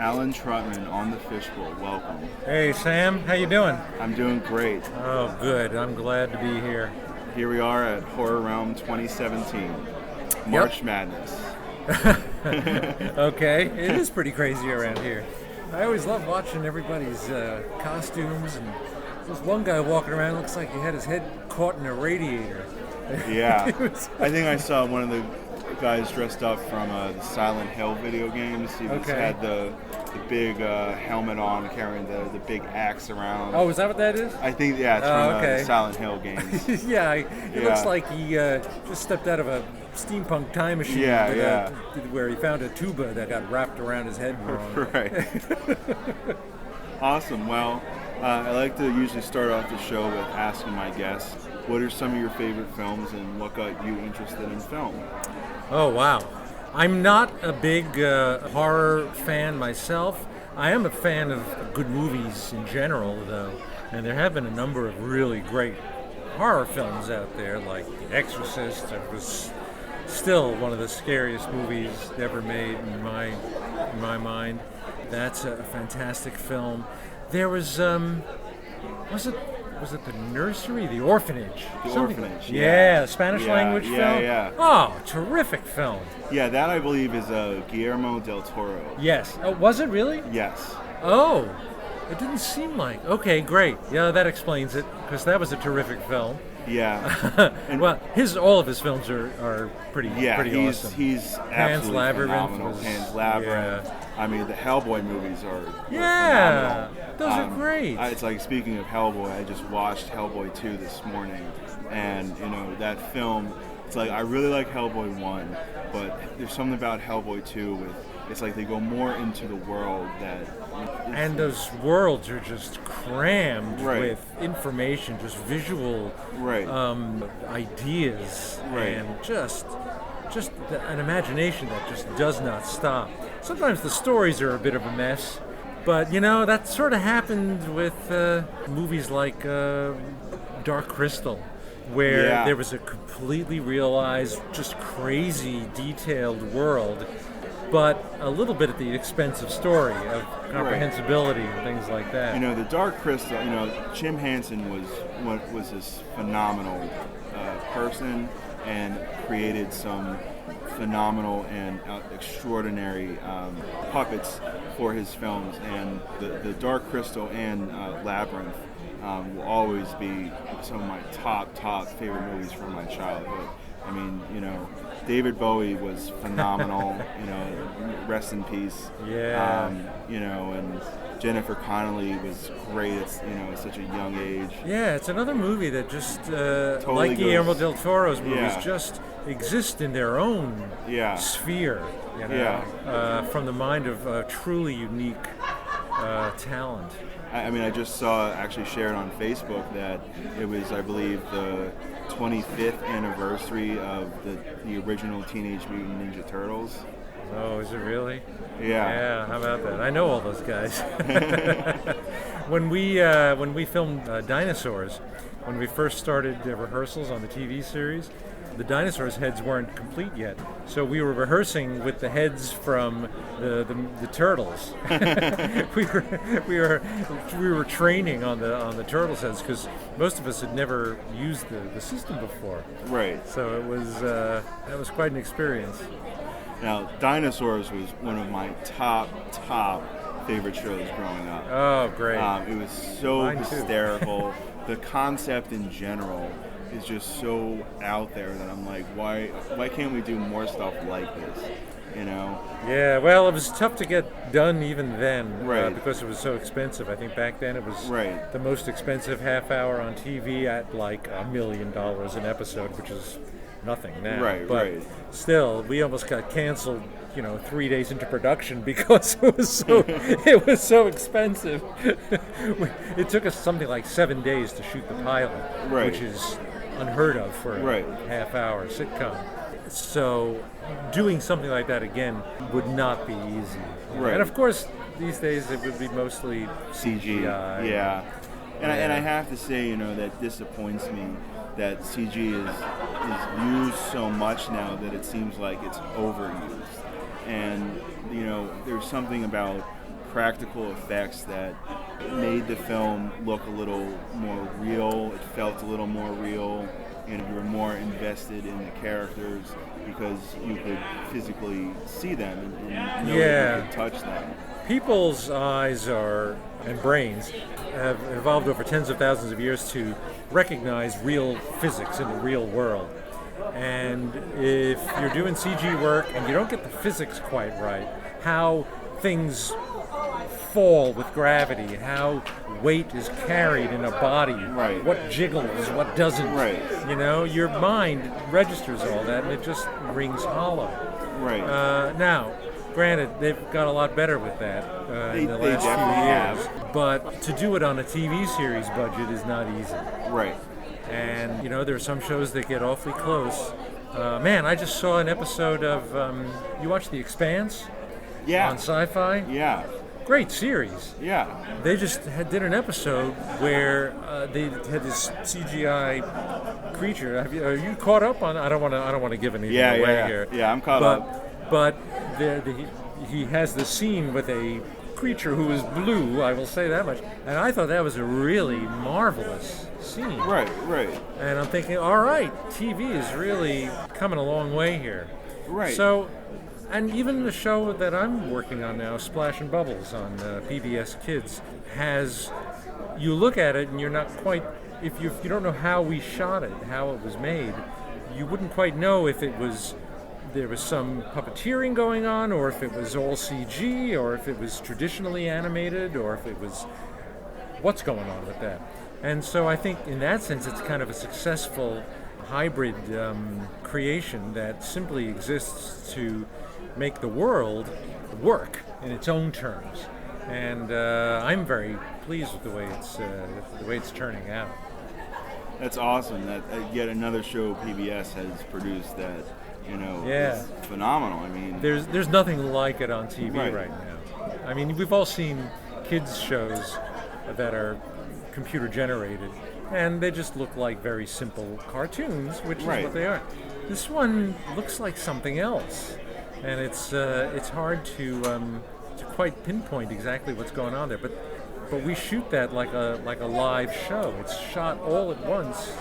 Alan Trautman on the Fishbowl. Welcome. Hey Sam, how you doing? I'm doing great. Oh, good. I'm glad to be here. Here we are at Horror Realm 2017, March Madness. Okay, it is pretty crazy around here. I always love watching everybody's costumes, and there's one guy walking around looks like he had his head caught in a radiator. Yeah, I think I saw one of the guys dressed up from the Silent Hill video games. He had the big helmet on, carrying the big axe around. Oh, is that what that is? I think, yeah, it's from the Silent Hill games. Yeah, it looks like he just stepped out of a steampunk time machine. Where he found a tuba that got wrapped around his head wrong. Right. Awesome. Well, I like to usually start off the show with asking my guests, what are some of your favorite films and what got you interested in film? Oh, wow. I'm not a big horror fan myself. I am a fan of good movies in general, though, and there have been a number of really great horror films out there, like The Exorcist. It was still one of the scariest movies ever made in my mind. That's a fantastic film. There was was it The Nursery? The Orphanage? Orphanage, yeah. Spanish language film? Yeah. Oh, terrific film. Yeah, that I believe is Guillermo del Toro. Yes. Oh, was it really? Yes. Oh, it didn't seem like. Okay, great. Yeah, that explains it, because that was a terrific film. Yeah. And well, all of his films are pretty awesome. He's Pan's absolutely Labyrinth phenomenal. Pan's Labyrinth. Yeah. I mean, the Hellboy movies are phenomenal. Those are great. It's like, speaking of Hellboy, I just watched Hellboy 2 this morning, and that film. It's like, I really like Hellboy 1, but there's something about Hellboy 2 it's like they go more into the world and those worlds are just crammed right. with information, just visual right. Ideas, right. and just an imagination that just does not stop. Sometimes the stories are a bit of a mess, but that sort of happened with movies like Dark Crystal, where there was a completely realized, just crazy detailed world, but a little bit at the expense of story, of comprehensibility and things like that. The Dark Crystal, Jim Henson was this phenomenal person and created some phenomenal and extraordinary puppets for his films. And the Dark Crystal and Labyrinth will always be some of my top favorite movies from my childhood. I mean, David Bowie was phenomenal, rest in peace. Yeah. And Jennifer Connelly was great at, such a young age. Yeah, it's another movie that just, totally like Guillermo del Toro's movies, just exist in their own sphere, from the mind of a truly unique talent. I mean, I just actually shared on Facebook that it was, I believe, the 25th anniversary of the original Teenage Mutant Ninja Turtles. Oh, is it really? Yeah. Yeah, how about that? I know all those guys. When we filmed Dinosaurs, when we first started rehearsals on the TV series, the Dinosaurs' heads weren't complete yet, so we were rehearsing with the heads from the turtles. we were training on the turtles' heads, because most of us had never used the system before. Right. So that was quite an experience. Now, Dinosaurs was one of my top favorite shows growing up. Oh, great! It was so Mine hysterical. The concept in general is just so out there that I'm like, why can't we do more stuff like this? Yeah, well, it was tough to get done even then, right. Because it was so expensive. I think back then it was right. the most expensive half hour on TV at like $1 million an episode, which is nothing now. Right, but right. Still, we almost got canceled, 3 days into production because it was so expensive. It took us something like 7 days to shoot the pilot, right. which is unheard of for a half-hour sitcom. So doing something like that again would not be easy. Right. And of course, these days it would be mostly CGI. Yeah. And I have to say, that disappoints me that CG is used so much now that it seems like it's overused. And, there's something about practical effects that made the film look a little more real. It felt a little more real, and you were more invested in the characters because you could physically see them and know that you could touch them. People's eyes and brains have evolved over tens of thousands of years to recognize real physics in the real world. And if you're doing CG work and you don't get the physics quite right, how things fall with gravity, how weight is carried in a body, what jiggles, what doesn't. Your mind registers all that, and it just rings hollow. Now, granted, they've got a lot better with that in the last few years, but to do it on a TV series budget is not easy. And there are some shows that get awfully close. Man, I just saw an episode of you watch The Expanse on Sci-Fi. Great series. They just did an episode where they had this CGI creature. Are you caught up on? I don't want to give anything away here. I'm caught up. But he has the scene with a creature who is blue. I will say that much. And I thought that was a really marvelous scene. And I'm thinking, all right, TV is really coming a long way here. So. And even the show that I'm working on now, Splash and Bubbles on PBS Kids, you look at it and you're not quite, if you don't know how we shot it, how it was made, you wouldn't quite know if there was some puppeteering going on, or if it was all CG, or if it was traditionally animated, or if it was, what's going on with that. And so I think in that sense it's kind of a successful hybrid creation that simply exists to make the world work in its own terms, and I'm very pleased with the way it's turning out. That's awesome. That yet another show PBS has produced that is phenomenal. I mean, there's nothing like it on TV right now. I mean, we've all seen kids shows that are computer generated, and they just look like very simple cartoons, which is what they are. This one looks like something else. And it's hard to quite pinpoint exactly what's going on there, but we shoot that like a live show. It's shot all at once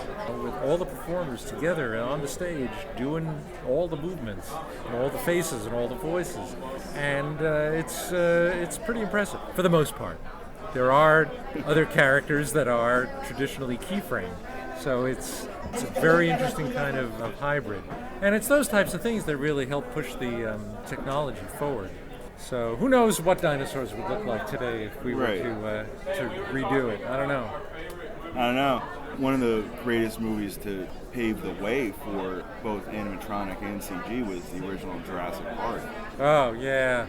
with all the performers together and on the stage doing all the movements and all the faces and all the voices, and it's pretty impressive for the most part. There are other characters that are traditionally keyframed. So it's a very interesting kind of hybrid. And it's those types of things that really help push the technology forward. So who knows what Dinosaurs would look like today if we were to redo it. I don't know. One of the greatest movies to pave the way for both animatronic and CG was the original Jurassic Park. Oh, yeah.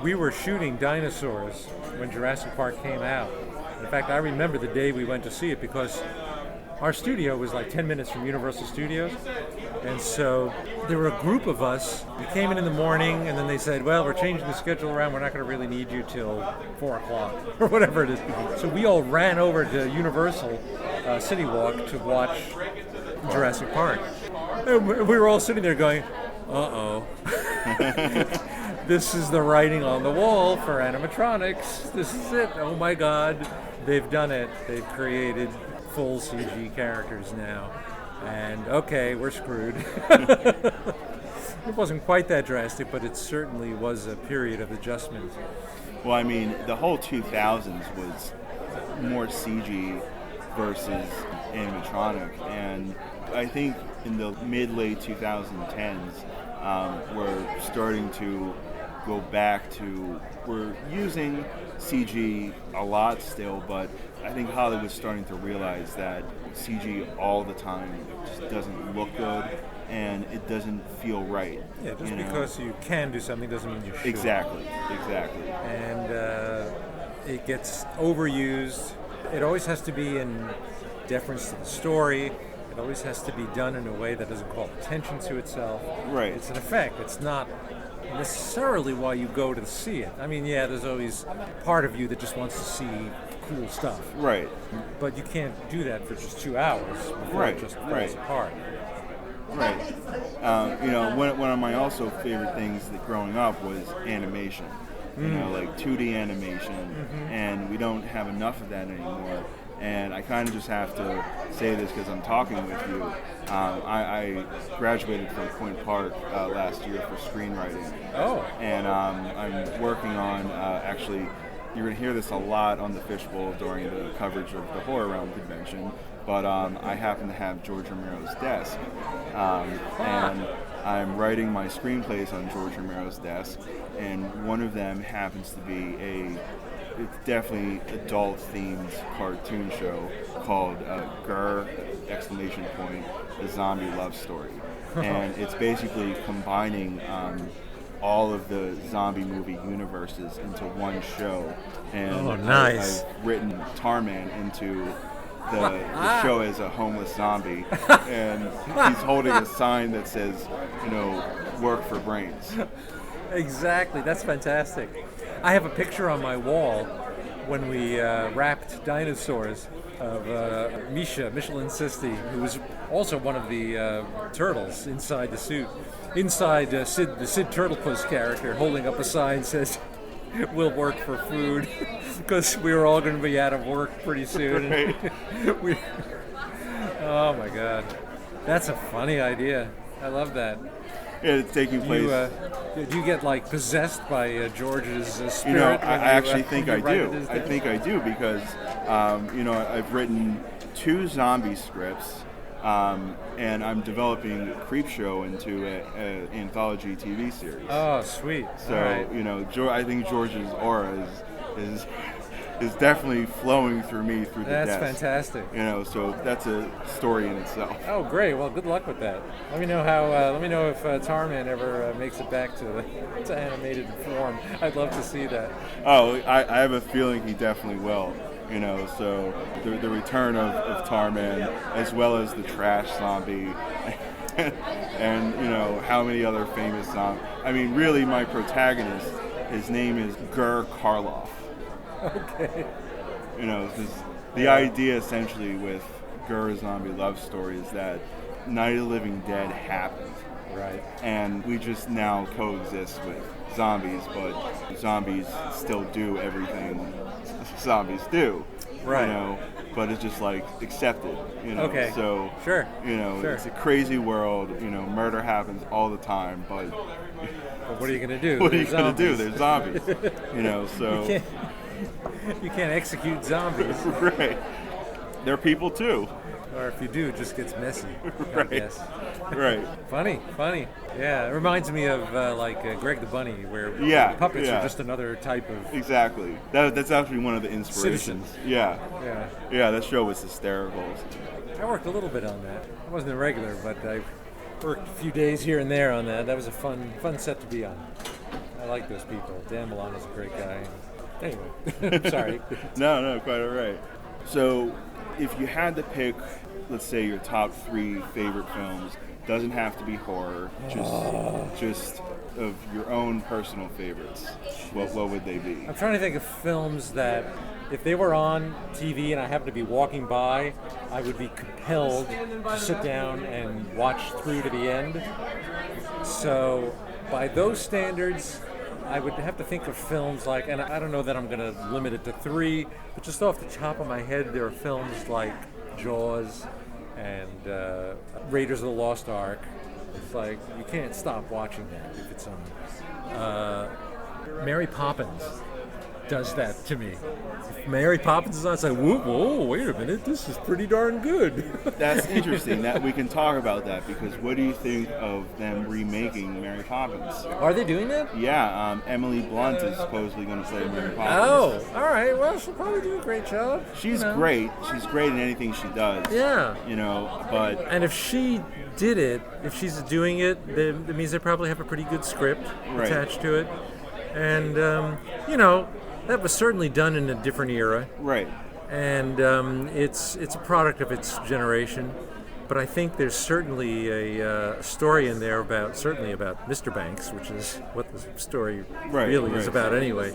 We were shooting Dinosaurs when Jurassic Park came out. In fact, I remember the day we went to see it because our studio was like 10 minutes from Universal Studios, and so there were a group of us. We came in the morning, and then they said, well, we're changing the schedule around. We're not going to really need you till 4 o'clock, or whatever it is. So we all ran over to Universal City Walk to watch Jurassic Park. And we were all sitting there going, uh-oh. This is the writing on the wall for animatronics. This is it. Oh, my God. They've done it. They've created full CG characters now, and okay, we're screwed. It wasn't quite that drastic, but it certainly was a period of adjustment. Well, I mean, the whole 2000s was more CG versus animatronic, and I think in the mid-late 2010s, we're starting to go back to, we're using CG a lot still, but I think Hollywood's starting to realize that CG all the time just doesn't look good and it doesn't feel right. Yeah, just because you can do something doesn't mean you should. Exactly. And it gets overused. It always has to be in deference to the story. It always has to be done in a way that doesn't call attention to itself. It's an effect. It's not necessarily why you go to see it. I mean, yeah, there's always part of you that just wants to see cool stuff. But you can't do that for just 2 hours before it just falls apart. One of my also favorite things that growing up was animation. like 2D animation, and we don't have enough of that anymore. And I kind of just have to say this because I'm talking with you. I graduated from Point Park last year for screenwriting. Oh. And I'm working on, actually, you're going to hear this a lot on the Fisch Bowl during the coverage of the Horror Realm convention, but I happen to have George Romero's desk. And I'm writing my screenplays on George Romero's desk, and one of them happens to be it's definitely adult-themed cartoon show called Grr! A Zombie Love Story. And it's basically combining all of the zombie movie universes into one show. And nice. I've written Tarman into the show as a homeless zombie, and he's holding a sign that says, work for brains. Exactly, that's fantastic. I have a picture on my wall when we wrapped Dinosaurs of Michelin Sisti, who was also one of the turtles inside the suit. Inside the Sid Turtlepuss character holding up a sign says, "We'll work for food," because we were all going to be out of work pretty soon. Right. Oh my God, that's a funny idea. I love that. Yeah, it's taking place. Do you get like possessed by George's spirit? I actually think I do. I think I do because, I've written 2 zombie scripts, and I'm developing Creepshow into an anthology TV series. Oh, sweet. So, right. I think George's aura is definitely flowing through me through the desk. That's fantastic. So that's a story in itself. Oh, great. Well, good luck with that. Let me know how. Let me know if Tarman ever makes it back to animated form. I'd love to see that. Oh, I have a feeling he definitely will. So the return of Tarman, as well as the Trash Zombie, and how many other famous zombies. I mean, really, my protagonist, his name is Gur Karloff. Okay. Because the idea essentially with Gur Zombie Love Story is that Night of the Living Dead happened. Right. And we just now coexist with zombies, but zombies still do everything zombies do. Right. But it's just like accepted. Okay. So sure. Sure. It's a crazy world. Murder happens all the time, but what are you gonna do? What are you gonna do? There's zombies. So you can't execute zombies. Right. They're people too. Or if you do, it just gets messy. Right. I guess. Right. Funny. Yeah, it reminds me of Greg the Bunny, where puppets are just another type of... Exactly. That's actually one of the inspirations. Citizens. Yeah, that show was hysterical. I worked a little bit on that. I wasn't a regular, but I worked a few days here and there on that. That was a fun set to be on. I like those people. Dan Milano's is a great guy. Anyway, sorry. No, quite all right. So, if you had to pick, let's say, your top 3 favorite films, doesn't have to be horror, just of your own personal favorites, what would they be? I'm trying to think of films that, if they were on TV and I happened to be walking by, I would be compelled to sit down and watch through to the end. So, by those standards, I would have to think of films like, and I don't know that I'm going to limit it to 3, but just off the top of my head, there are films like Jaws and Raiders of the Lost Ark. It's like, you can't stop watching that if it's on. Mary Poppins does that to me. If Mary Poppins is on, it's like, whoa, wait a minute, this is pretty darn good. That's interesting that we can talk about that, because what do you think of them remaking Mary Poppins? Are they doing that? Yeah, Emily Blunt is supposedly going to play Mary Poppins. Oh, all right. Well, she'll probably do a great job. She's great. She's great in anything she does. Yeah. But... And if she did it, if she's doing it, then it means they probably have a pretty good script attached to it. And, that was certainly done in a different era. Right. And it's a product of its generation. But I think there's certainly a story in there about Mr. Banks, which is what the story really is about anyway,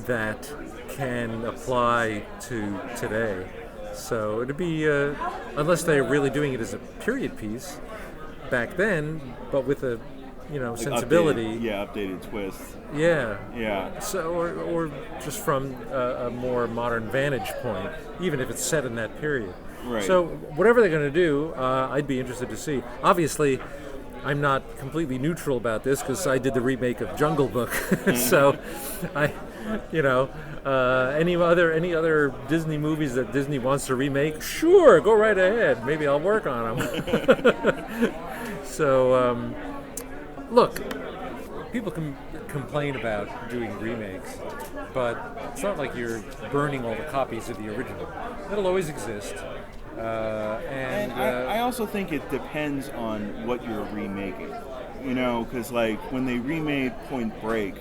that can apply to today. So it'd be, unless they're really doing it as a period piece back then, but with a like sensibility. Updated twist. Yeah. Yeah. So, or just from a more modern vantage point, even if it's set in that period. Right. So, whatever they're going to do, I'd be interested to see. Obviously, I'm not completely neutral about this because I did the remake of Jungle Book. So, any other Disney movies that Disney wants to remake, sure, go right ahead. Maybe I'll work on them. So, look, people can complain about doing remakes, but it's not like you're burning all the copies of the original. It'll always exist. And I also think it depends on what you're remaking. Because like when they remade Point Break,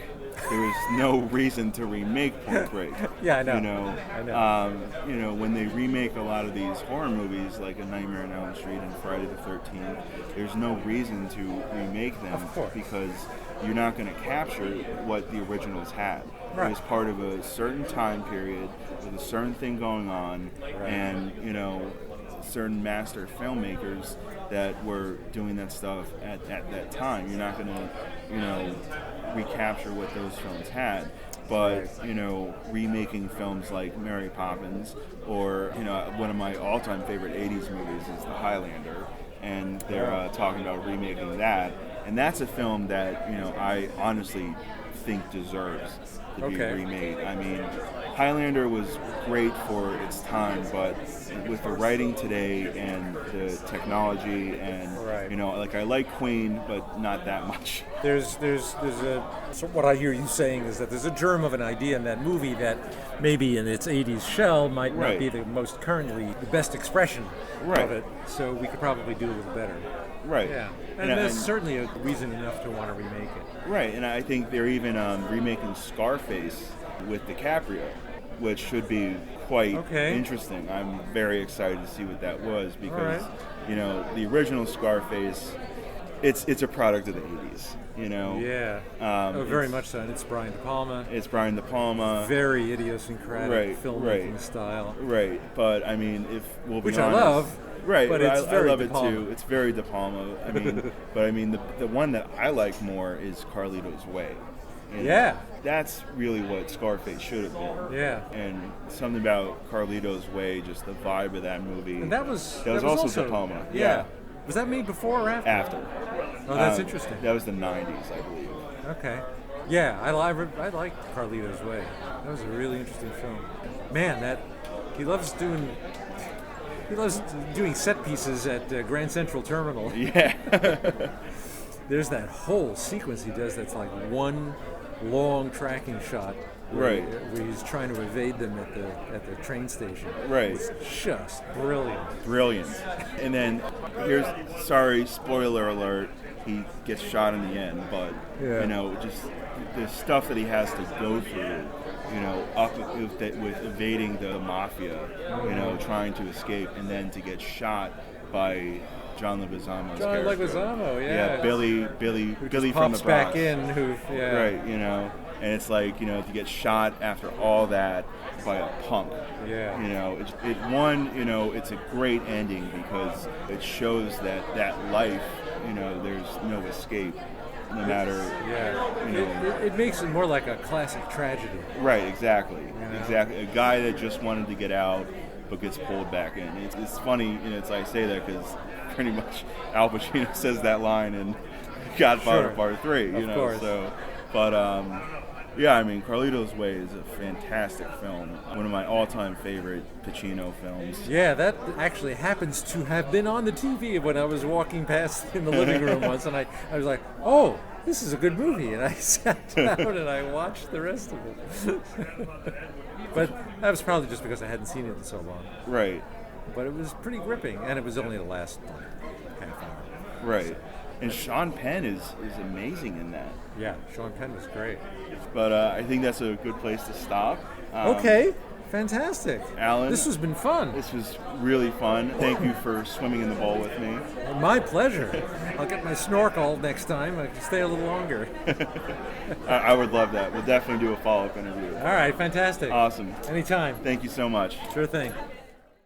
there was no reason to remake Point Break. Yeah, I know. I know. When they remake a lot of these horror movies, like A Nightmare on Elm Street and Friday the 13th, there's no reason to remake them, of course, because you're not going to capture what the originals had. Right. It was part of a certain time period with a certain thing going on, right, and certain master filmmakers that were doing that stuff at that time. You're not going to, recapture what those films had. But, remaking films like Mary Poppins, or, one of my all-time favorite 80s movies is The Highlander, and they're talking about remaking that. And that's a film that, I honestly think deserves to be remade. I mean, Highlander was great for its time, but with the writing today and the technology and, I like Queen, but not that much. So what I hear you saying is that there's a germ of an idea in that movie that maybe in its 80s shell might not be the most currently the best expression of it, so we could probably do a little better. Right. Yeah. And there's certainly a reason enough to want to remake it. Right, and I think they're even remaking Scarface with DiCaprio, which should be quite interesting. I'm very excited to see what that was because, the original Scarface, it's a product of the 80s, Yeah. Very much so. And it's Brian De Palma. Very idiosyncratic filmmaking style. Right, but I mean, if we'll be honest, I love. Right, but I love De Palma. It too. It's very De Palma. I mean, the one that I like more is Carlito's Way. And that's really what Scarface should have been. Yeah. And something about Carlito's Way, just the vibe of that movie. And that was also De Palma. Yeah. Was that made before or after? After. Oh, that's interesting. That was the 90s, I believe. Okay. Yeah, I liked Carlito's Way. That was a really interesting film. Man, he loves doing set pieces at Grand Central Terminal. Yeah. There's that whole sequence he does that's like one long tracking shot where he's trying to evade them at the train station. Right. It's just brilliant. Brilliant. And then spoiler alert, he gets shot in the end, but just the stuff that he has to go through, up with evading the mafia, trying to escape, and then to get shot by John Leguizamo's character. Yeah, Billy from the Bronx. Back in, Right, and it's like, to get shot after all that by a punk. Yeah. It's a great ending because it shows that life, there's no escape. No matter, it makes it more like a classic tragedy. Right, exactly. Exactly. A guy that just wanted to get out but gets pulled back in. It's funny, I say that because pretty much Al Pacino says that line in Godfather Part 3, Of course. So, but Carlito's Way is a fantastic film. One of my all-time favorite Pacino films. Yeah, that actually happens to have been on the TV when I was walking past in the living room once, and I was like, oh, this is a good movie, and I sat down and I watched the rest of it. But that was probably just because I hadn't seen it in so long. Right. But it was pretty gripping, and it was only the last half hour. Right. And Sean Penn is amazing in that. Yeah, Sean Penn was great. But I think that's a good place to stop. Okay, fantastic. Alan, this has been fun. This was really fun. Thank you for swimming in the bowl with me. My pleasure. I'll get my snorkel next time. I can stay a little longer. I would love that. We'll definitely do a follow-up interview. All right, fantastic. Awesome. Anytime. Thank you so much. Sure thing.